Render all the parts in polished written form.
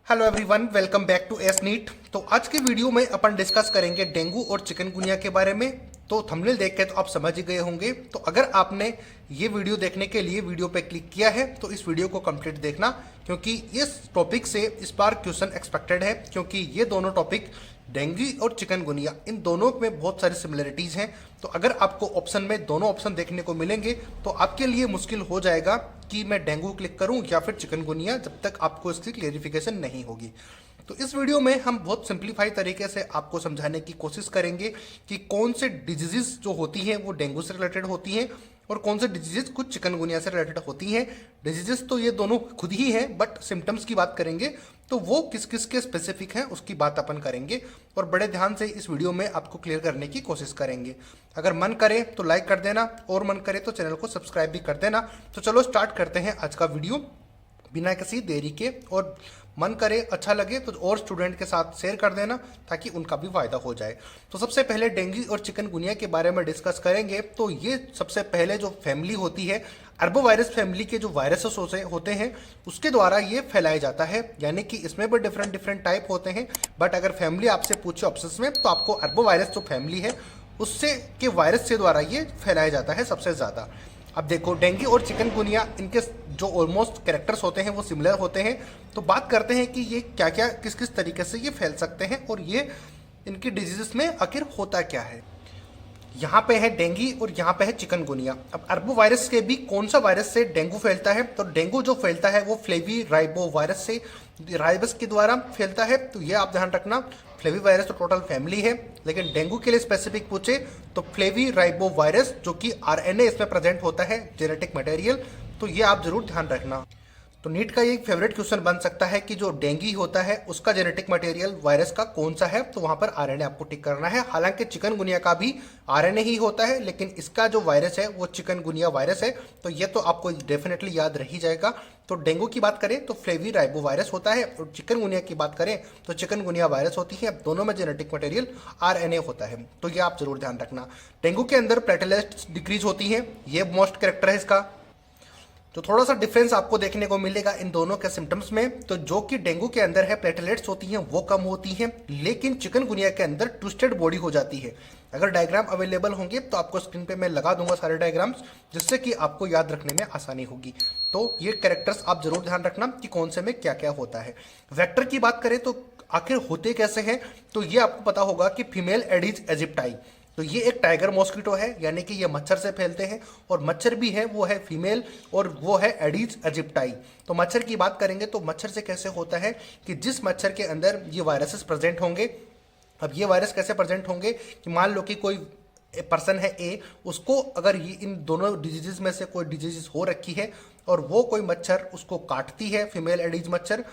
Hello everyone, welcome back to S NEET. तो आज के वीडियो में अपन डिस्कस करेंगे डेंगू और चिकनगुनिया के बारे में। तो थंबनेल देख के तो आप समझ ही गए होंगे। तो अगर आपने ये वीडियो देखने के लिए वीडियो पे क्लिक किया है तो इस वीडियो को कंप्लीट देखना, क्योंकि इस टॉपिक से इस बार क्वेश्चन एक्सपेक्टेड है। क्योंकि ये दोनों टॉपिक डेंगू और चिकनगुनिया इन दोनों में बहुत सारी सिमिलरिटीज़ हैं। तो अगर आपको ऑप्शन में दोनों ऑप्शन देखने को मिलेंगे तो आपके लिए मुश्किल हो जाएगा कि मैं डेंगू क्लिक करूं या फिर चिकनगुनिया, जब तक आपको इसकी क्लेरिफिकेशन नहीं होगी। तो इस वीडियो में हम बहुत सिंप्लीफाई तरीके से आपको समझाने की कोशिश करेंगे कि कौन से डिजीजेस जो होती हैं वो डेंगू से रिलेटेड होती हैं और कौन से डिजीजेस कुछ चिकनगुनिया से रिलेटेड होती हैं। डिजीजेस तो ये दोनों खुद ही हैं, बट सिम्टम्स की बात करेंगे तो वो किस किस के स्पेसिफिक हैं उसकी बात अपन करेंगे और बड़े ध्यान से इस वीडियो में आपको क्लियर करने की कोशिश करेंगे। अगर मन करे तो लाइक कर देना और मन करे तो चैनल को सब्सक्राइब भी कर देना। तो चलो स्टार्ट करते हैं आज का वीडियो बिना किसी देरी के। और मन करे, अच्छा लगे तो और स्टूडेंट के साथ शेयर कर देना ताकि उनका भी फायदा हो जाए। तो सबसे पहले डेंगू और चिकनगुनिया के बारे में डिस्कस करेंगे। तो ये सबसे पहले जो फैमिली होती है, अर्बोवायरस फैमिली के जो वायरसेस होते हैं उसके द्वारा ये फैलाया जाता है। यानी कि इसमें भी डिफरेंट डिफरेंट टाइप होते हैं, बट अगर फैमिली आपसे पूछे ऑप्शंस में तो आपको अर्बोवायरस जो फैमिली है उससे के वायरस से द्वारा ये फैलाया जाता है सबसे ज़्यादा। अब देखो, डेंगू और चिकनगुनिया इनके जो ऑलमोस्ट कैरेक्टर्स होते हैं वो सिमिलर होते हैं। तो बात करते हैं कि ये क्या क्या किस किस तरीके से ये फैल सकते हैं और ये इनकी डिजीजेस में आखिर होता क्या है। यहाँ पे है डेंगू और यहाँ पे है चिकनगुनिया। अब अर्बो वायरस के भी कौन सा वायरस से डेंगू फैलता है, तो डेंगू जो फैलता है वो फ्लेवी राइबो वायरस से, राइबस के द्वारा फैलता है। तो ये आप ध्यान रखना, फ्लेवी वायरस तो टोटल फैमिली है, लेकिन डेंगू के लिए स्पेसिफिक पूछे तो फ्लेवी राइबो वायरस जो कि आरएनए इसमें प्रेजेंट होता है, जेनेटिक मटेरियल। तो ये आप जरूर ध्यान रखना। तो नीट का ये एक फेवरेट क्वेश्चन बन सकता है कि जो डेंगू होता है उसका जेनेटिक मटेरियल वायरस का कौन सा है, तो वहां पर आरएनए आपको टिक करना है। हालांकि चिकनगुनिया का भी आरएनए ही होता है, लेकिन इसका जो वायरस है वो चिकनगुनिया वायरस है। तो ये तो आपको डेफिनेटली याद रह ही जाएगा। तो डेंगू की बात करें तो फ्लेवी राइबो वायरस होता है और चिकनगुनिया की बात करें तो चिकनगुनिया वायरस होती है। दोनों में जेनेटिक मटेरियल आरएनए होता है। तो ये आप जरूर ध्यान रखना। डेंगू के अंदर प्लेटलेट्स डिक्रीज होती है, ये मोस्ट कैरेक्टर है इसका। तो थोड़ा सा डिफरेंस आपको देखने को मिलेगा इन दोनों के सिम्टम्स में। तो जो कि डेंगू के अंदर है प्लेटलेट्स होती हैं वो कम होती हैं, लेकिन चिकनगुनिया के अंदर ट्विस्टेड बॉडी हो जाती है। अगर डायग्राम अवेलेबल होंगे तो आपको स्क्रीन पे मैं लगा दूंगा सारे डायग्राम्स, जिससे कि आपको याद रखने में आसानी होगी। तो ये कैरेक्टर्स आप जरूर ध्यान रखना कि कौन से में क्या क्या होता है। वेक्टर की बात करें तो आखिर होते कैसे हैं, तो ये आपको पता होगा कि फीमेल एडिज एजिप्टाई, तो ये एक टाइगर मॉस्किटो है, यानी कि ये मच्छर से फैलते हैं और मच्छर भी है वो है फीमेल और वो है एडिज एजिप्टाई। तो मच्छर की बात करेंगे तो मच्छर से कैसे होता है कि जिस मच्छर के अंदर ये वायरसेस प्रेजेंट होंगे, अब ये वायरस कैसे प्रेजेंट होंगे कि मान लो कि कोई पर्सन है ए, उसको अगर ये इन दोनों डिजीजेस में से कोई डिजीज हो रखी है और वो कोई मच्छर उसको काटती है, फीमेल एडिज मच्छर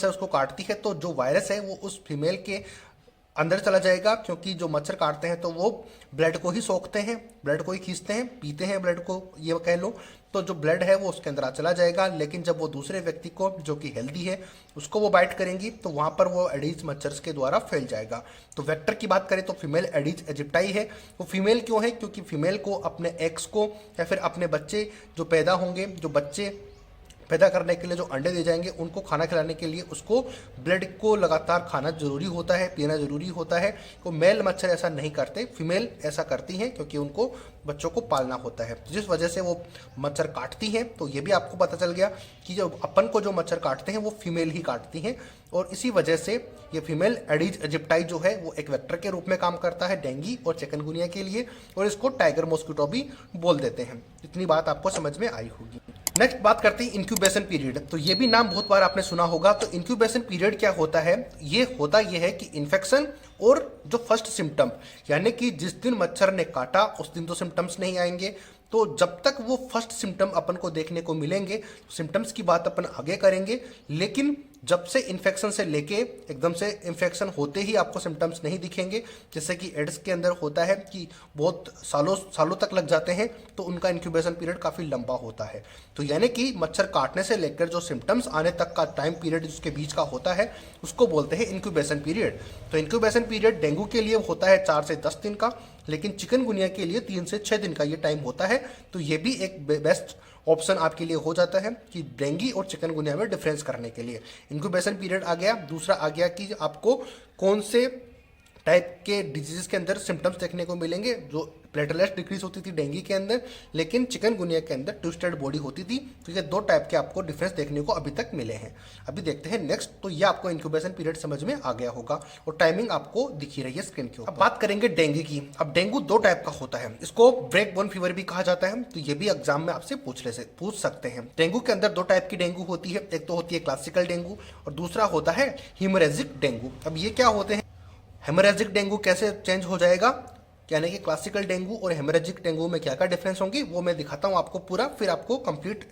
उसको काटती है, तो जो वायरस है वो उस फीमेल के अंदर चला जाएगा। क्योंकि जो मच्छर काटते हैं तो वो ब्लड को ही सोखते हैं, ब्लड को ही खींचते हैं, पीते हैं ब्लड को, ये कह लो। तो जो ब्लड है वो उसके अंदर चला जाएगा। लेकिन जब वो दूसरे व्यक्ति को जो कि हेल्दी है उसको वो बाइट करेंगी तो वहाँ पर वो एडिज मच्छर के द्वारा फैल जाएगा। तो वेक्टर की बात करें तो फीमेल एडिज एजिप्टाई है। वो फीमेल क्यों है, क्योंकि फीमेल को अपने एग्स को या फिर अपने बच्चे जो पैदा होंगे, जो बच्चे पैदा करने के लिए जो अंडे दे जाएंगे उनको खाना खिलाने के लिए उसको ब्लड को लगातार खाना जरूरी होता है, पीना जरूरी होता है। तो मेल मच्छर ऐसा नहीं करते, फीमेल ऐसा करती हैं क्योंकि उनको बच्चों को पालना होता है, जिस वजह से वो मच्छर काटती हैं। तो ये भी आपको पता चल गया कि जो अपन को जो मच्छर काटते हैं वो फीमेल ही काटती हैं। और इसी वजह से ये फीमेल एडिज एजिप्टाई जो है वो एक वेक्टर के रूप में काम करता है डेंगू और चिकनगुनिया के लिए, और इसको टाइगर मॉस्किटो भी बोल देते हैं। इतनी बात आपको समझ में आई होगी। नेक्स्ट बात करते हैं इंक्यूबेशन पीरियड। तो ये भी नाम बहुत बार आपने सुना होगा। तो इंक्यूबेशन पीरियड क्या होता है, ये है कि इन्फेक्शन और जो फर्स्ट सिम्टम, यानी कि जिस दिन मच्छर ने काटा उस दिन तो सिम्टम्स नहीं आएंगे। तो जब तक वो फर्स्ट सिम्टम अपन को देखने को मिलेंगे, सिम्टम्स की बात अपन आगे करेंगे। लेकिन जब से इन्फेक्शन से लेके एकदम से इन्फेक्शन होते ही आपको सिम्टम्स नहीं दिखेंगे, जैसे कि एड्स के अंदर होता है कि बहुत सालों तक लग जाते हैं, तो उनका इंक्यूबेशन पीरियड काफ़ी लंबा होता है। तो यानी कि मच्छर काटने से लेकर जो सिम्टम्स आने तक का टाइम पीरियड जिसके बीच का होता है उसको बोलते हैं इंक्यूबेशन पीरियड। तो इंक्यूबेशन पीरियड डेंगू के लिए होता है 4 से 10 दिन का, लेकिन चिकनगुनिया के लिए 3 से 6 दिन का ये टाइम होता है। तो ये भी एक बेस्ट ऑप्शन आपके लिए हो जाता है कि डेंगू और चिकनगुनिया में डिफरेंस करने के लिए। इंक्यूबेशन पीरियड आ गया। दूसरा आ गया कि आपको कौन से टाइप के डिजीज के अंदर सिम्टम्स देखने को मिलेंगे। जो प्लेटलेट्स डिक्रीज होती थी डेंगू के अंदर, लेकिन चिकनगुनिया के अंदर ट्विस्टेड बॉडी होती थी। तो ये दो टाइप के आपको डिफरेंस देखने को अभी तक मिले हैं। अभी देखते हैं नेक्स्ट। तो ये आपको इंक्यूबेशन पीरियड समझ में आ गया होगा और टाइमिंग आपको दिखी रही है स्क्रीन के ऊपर। अब बात करेंगे डेंगू की। अब डेंगू दो टाइप का होता है, इसको ब्रेक बोन फीवर भी कहा जाता है। तो ये भी एग्जाम में आपसे पूछ सकते हैं। डेंगू के अंदर दो टाइप की डेंगू होती है, एक तो होती है क्लासिकल डेंगू और दूसरा होता है हीमोरेजिक डेंगू। अब ये क्या होते हैं? हेमोरेजिक डेंगू कैसे चेंज हो जाएगा, यानी कि क्लासिकल डेंगू और हेमोरेजिक डेंगू में क्या क्या डिफरेंस होंगे वो मैं दिखाता हूँ आपको पूरा, फिर आपको कंप्लीट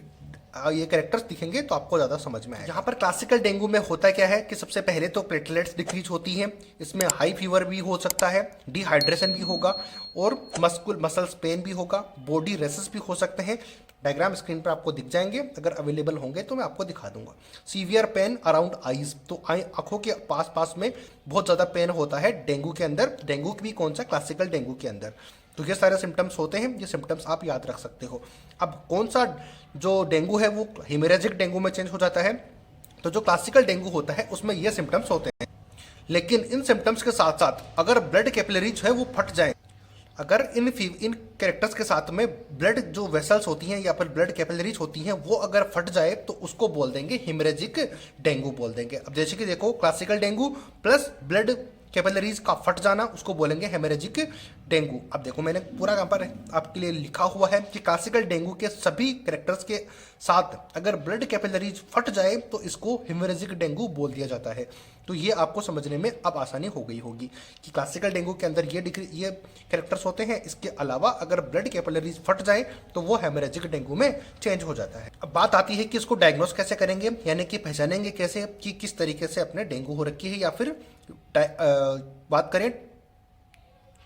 ये कैरेक्टर्स दिखेंगे तो आपको ज़्यादा समझ में आएगा। यहाँ पर क्लासिकल डेंगू में होता क्या है कि सबसे पहले तो प्लेटलेट्स डिक्रीज होती हैं, इसमें हाई फीवर भी हो सकता है, डिहाइड्रेशन भी होगा और मसल्स पेन भी होगा, बॉडी रेसेस भी हो सकते हैं। डायग्राम स्क्रीन पर आपको दिख जाएंगे, अगर अवेलेबल होंगे तो मैं आपको दिखा दूंगा। सीवियर पेन अराउंड आईज, तो आंखों के पास में बहुत ज़्यादा पेन होता है डेंगू के अंदर। डेंगू भी कौन सा? क्लासिकल डेंगू के अंदर। तो ये सारे सिम्टम्स होते हैं, ये सिम्टम्स आप याद रख सकते हो। अब कौन सा जो डेंगू है वो हेमोरेजिक डेंगू में चेंज हो जाता है। तो जो क्लासिकल डेंगू होता है उसमें ये सिम्टम्स होते हैं, लेकिन इन सिम्टम्स के साथ साथ अगर ब्लड कैपिलरीज है वो फट जाए, अगर इन कैरेक्टर्स के साथ में ब्लड जो वेसल्स होती हैं या फिर ब्लड कैपिलरीज होती हैं वो अगर फट जाए तो उसको बोल देंगे हेमरेजिक डेंगू बोल देंगे। अब जैसे कि देखो, classical dengue plus blood capillaries का फट जाना उसको बोलेंगे हेमरेजिक डेंगू। अब देखो मैंने पूरा यहाँ पर आपके लिए लिखा हुआ है कि क्लासिकल डेंगू के सभी कैरेक्टर्स के साथ अगर ब्लड कैपिलरीज फट जाए तो इसको हेमरेजिक डेंगू बोल दिया जाता है। तो ये आपको समझने में अब आसानी हो गई होगी कि क्लासिकल डेंगू के अंदर ये कैरेक्टर्स होते हैं। इसके अलावा अगर ब्लड कैपिलरीज फट जाए तो वो हेमरेजिक डेंगू में चेंज हो जाता है। अब बात आती है कि इसको डायग्नोस कैसे करेंगे, यानी कि पहचानेंगे कैसे कि किस तरीके से अपने डेंगू हो रखी है या फिर बात करें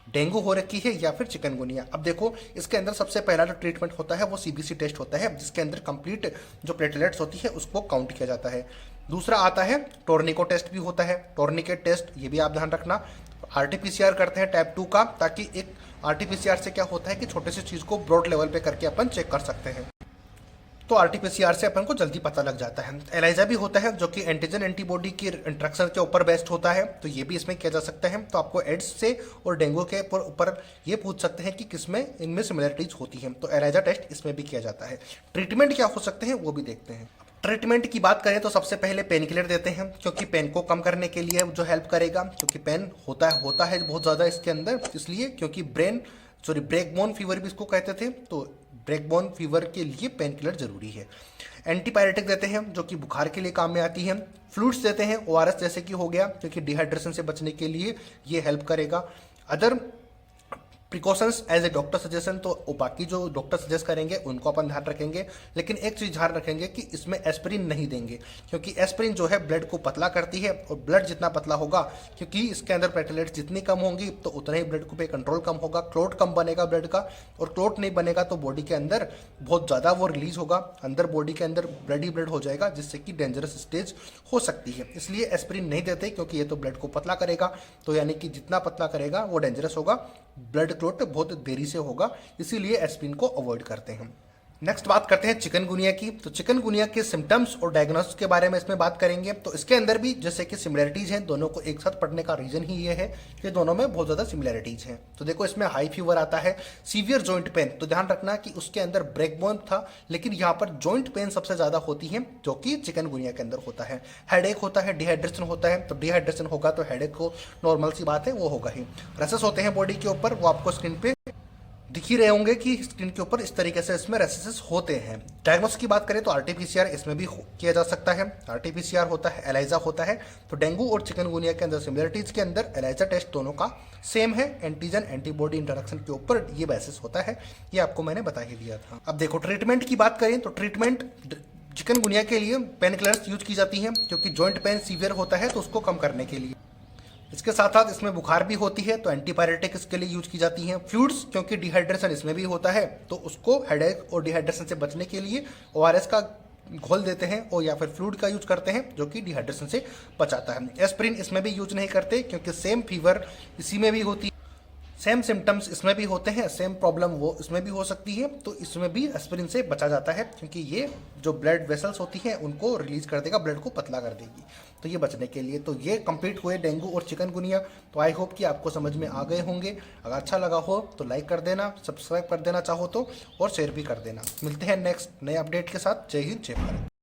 डेंगू हो रखी है या फिर चिकनगुनिया। अब देखो, इसके अंदर सबसे पहला जो ट्रीटमेंट होता है वो सीबीसी टेस्ट होता है, जिसके अंदर कंप्लीट जो प्लेटलेट्स होती है उसको काउंट किया जाता है। दूसरा आता है टोर्निको टेस्ट भी होता है। टोर्निकेट टेस्ट ये भी आप ध्यान रखना। आरटीपीसीआर करते हैं टाइप 2 का, ताकि एक आरटीपीसीआर से क्या होता है कि छोटे से चीज़ को ब्रॉड लेवल पे करके अपन चेक कर सकते हैं। तो आरटीपीसीआर से अपन को जल्दी पता लग जाता है। एलाइजा भी होता है जो कि एंटीजन एंटीबॉडी की इंट्रैक्शन के ऊपर बेस्ड होता है, तो ये भी इसमें किया जा सकता है। तो आपको एड्स से और डेंगू के ऊपर ये पूछ सकते हैं कि किसमें इनमें सिमिलरिटीज होती हैं, तो एलाइजा टेस्ट इसमें भी किया जाता है। ट्रीटमेंट क्या हो सकते हैं वो भी देखते हैं। ट्रीटमेंट की बात करें तो सबसे पहले पेन किलर देते हैं, क्योंकि पेन को कम करने के लिए जो हेल्प करेगा, क्योंकि पेन होता है बहुत ज़्यादा इसके अंदर, इसलिए क्योंकि ब्रेकबोन फीवर भी इसको कहते थे, तो ब्रेकबोन फीवर के लिए पेन किलर जरूरी है। एंटीपायरेटिक देते हैं जो कि बुखार के लिए काम में आती है। फ्लूइड्स देते हैं, ओआरएस जैसे कि हो गया, क्योंकि डिहाइड्रेशन से बचने के लिए ये हेल्प करेगा। Other precautions as a doctor suggestion, तो बाकी जो डॉक्टर सजेस्ट करेंगे उनको अपन ध्यान रखेंगे, लेकिन एक चीज़ ध्यान रखेंगे कि इसमें एस्पिरिन नहीं देंगे, क्योंकि एस्पिरिन जो है ब्लड को पतला करती है, और ब्लड जितना पतला होगा, क्योंकि इसके अंदर प्लेटलेट्स जितनी कम होंगी तो उतना ही ब्लड को पे कंट्रोल कम होगा, क्लोट कम बनेगा ब्लड का, और क्लोट नहीं बनेगा तो बॉडी के अंदर बहुत ज़्यादा वो रिलीज होगा, अंदर बॉडी के अंदर ब्लड हो जाएगा, जिससे कि डेंजरस स्टेज हो सकती है। इसलिए एस्पिरिन नहीं देते, क्योंकि ये तो ब्लड को पतला करेगा, तो यानी कि जितना पतला करेगा वो डेंजरस होगा, ब्लड क्लॉट बहुत देरी से होगा, इसीलिए एस्पिरिन को अवॉइड करते हैं। नेक्स्ट बात करते हैं चिकनगुनिया की। तो चिकनगुनिया के सिम्टम्स और डायग्नोसिस के बारे में इसमें बात करेंगे। तो इसके अंदर भी जैसे कि सिमिलरिटीज हैं, दोनों को एक साथ पढ़ने का रीजन ही ये है कि दोनों में बहुत ज़्यादा सिमिलरिटीज हैं। तो देखो, इसमें हाई फीवर आता है, सीवियर जॉइंट पेन, तो ध्यान रखना कि उसके अंदर ब्रेकबोन था, लेकिन यहाँ पर जॉइंट पेन सबसे ज़्यादा होती है, जो कि चिकनगुनिया के अंदर होता है। हेडेक होता है, डिहाइड्रेशन होता है, तो डिहाइड्रेशन होगा तो हेडेक को नॉर्मल सी बात है वो होगा ही। रेसेस होते हैं बॉडी के ऊपर, वो आपको स्क्रीन पे दिख ही रहे होंगे कि स्क्रीन के ऊपर इस तरीके से इसमें रेसेस होते हैं। डायग्नोसिस की बात करें तो आरटीपीसीआर इसमें भी किया जा सकता है। आरटीपीसीआर होता है, एलाइजा होता है। तो डेंगू और चिकनगुनिया के अंदर सिमिलरिटीज के अंदर एलाइजा टेस्ट दोनों का सेम है, एंटीजन एंटीबॉडी इंटरेक्शन के ऊपर ये बेसिस होता है, ये आपको मैंने बता ही दिया था। अब देखो, ट्रीटमेंट की बात करें तो ट्रीटमेंट चिकनगुनिया के लिए पेन किलर्स यूज की जाती हैं, क्योंकि जॉइंट पेन सीवियर होता है तो उसको कम करने के लिए। इसके साथ साथ इसमें बुखार भी होती है, तो एंटीपायरेटिक इसके लिए यूज की जाती हैं। फ्लूइड्स, क्योंकि डिहाइड्रेशन इसमें भी होता है, तो उसको हेडेक और डिहाइड्रेशन से बचने के लिए ओआरएस का घोल देते हैं, और या फिर फ्लूइड का यूज करते हैं, जो कि डिहाइड्रेशन से बचाता है। एस्पिरिन इसमें भी यूज नहीं करते, क्योंकि सेम फीवर इसी में भी होती है, सेम सिम्टम्स इसमें भी होते हैं, सेम प्रॉब्लम वो इसमें भी हो सकती है, तो इसमें भी एस्पिरिन से बचा जाता है क्योंकि ये जो ब्लड वेसल्स होती हैं उनको रिलीज कर देगा, ब्लड को पतला कर देगी। तो ये बचने के लिए, तो ये कंप्लीट हुए डेंगू और चिकनगुनिया। तो आई होप कि आपको समझ में आ गए होंगे। अगर अच्छा लगा हो तो लाइक कर देना, सब्सक्राइब कर देना चाहो तो, और शेयर भी कर देना। मिलते हैं नेक्स्ट नए अपडेट के साथ। जय हिंद, जय भारत।